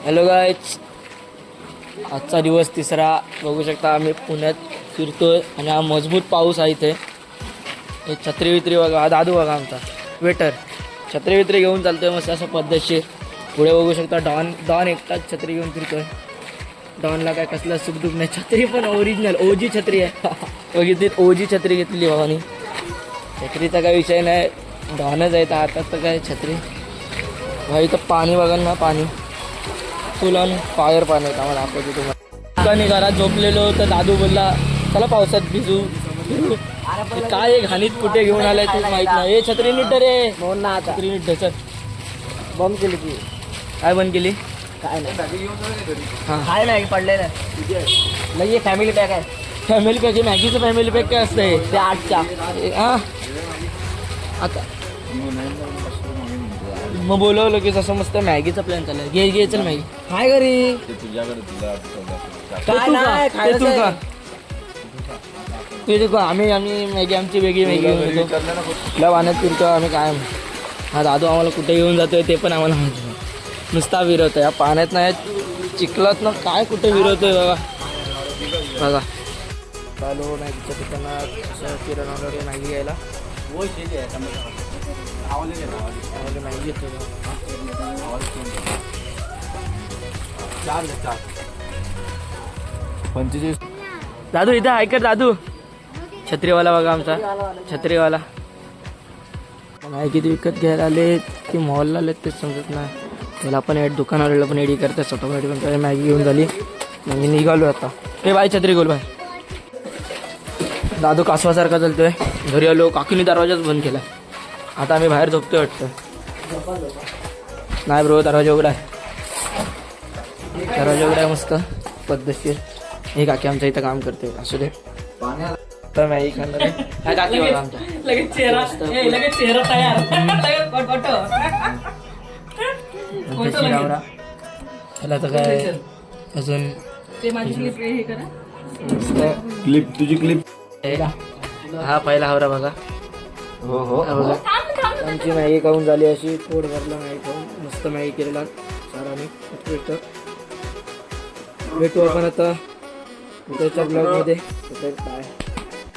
Hello guys, आजचा दिवस तिसरा. बघू शकता आम्ही पुण्यात फिरतोय आणि हा मजबूत पाऊस आहे इथे. हे छत्री वित्री बघा, हा दादू बघा आमचा वेटर छत्री वित्री घेऊन चालतोय मस्त असं पद्धतशीर. पुढे बघू शकता डॉन एकटाच छत्री घेऊन फिरतोय. डॉनला काय कसलं सुखदुख नाही. छत्री पण ओरिजिनल ओजी छत्री आहे. बघितली ओजी छत्री घेतली भावानी. छत्रीचा काय विषय नाही, डॉनच आहे तर हातात तर काय छत्री. भाई तर पाणी बघा ना, पाणी फुल ऑन फायर पाणी आहे. आम्हाला दाखवतो तुम्हाला. घरात झोपलेलो तर दादू बोलला चला पावसात भिजू. काय घाणीत कुठे घेऊन आलाय तू माहित नाही. हे छत्री नीट रे, छत्री नीट चल. बंद केली की काय बंद केली? काय नाही, हां काय नाही पडलेलं नाही. फॅमिली पॅक आहे. फॅमिली पॅक आहे. मॅगीचं फॅमिली पॅक काय असतं हे? ते 8च्या. हां आता मग बोलवलं की जसं मस्त मॅगीचा प्लॅन चालला. घे चल मॅगी. काय घरी काय नाही तू का तू का आम्ही मॅगी आमची वेगळी मॅगी घेऊन येतो. कुठल्या पाण्यात फिरतो आम्ही काय. हा दादू आम्हाला कुठे घेऊन जातोय ते पण आम्हाला माहिती नाही. नुसता विरवतोय या पाण्यात नाही चिखलात ना, काय कुठे विरवतोय बघा बघा. चालू मॅगीच्या दुकानात असं किराणा वगैरे मॅगी घ्यायला. मॅगी घेतो दादू इथं ऐकत दादू. छत्रीवाला बघा आमचा छत्रीवाला. नाही किती विकत घ्यायला आले की मॉलला आले तेच समजत नाही. त्याला पण दुकानावरला पण एडी करतात ऑटोमॅटिक. पण मॅगी घेऊन झाली मग मी निघालो आता. ते बाय छत्री गोल बाय. दादू कासवासारखा चालतोय. घरी आलो काकीने दरवाजाच बंद केला. आता आम्ही बाहेर झोपतोय वाटतं. नाही ब्रो, दरवाजा उघडा आहे. दरवाजा उघडा आहे मस्त पद्धतशीर. हे काकी आमच्या इथं काम करते. असू दे तर मॅगी खाणार आहे. काय काकी बघा आमच्या लगेच चेहरा तयार. त्याला तर काय अजून क्लिप तुझी क्लिप. हा पहिला हावरा बघा. हो हो बघा आमची मॅगी खाऊन झाली अशी. पोट भरलं मॅगी खाऊन. मस्त मॅगी केलेला सरांनी. भेटू आपण आता उद्याच्या ब्लॉगमध्ये. काय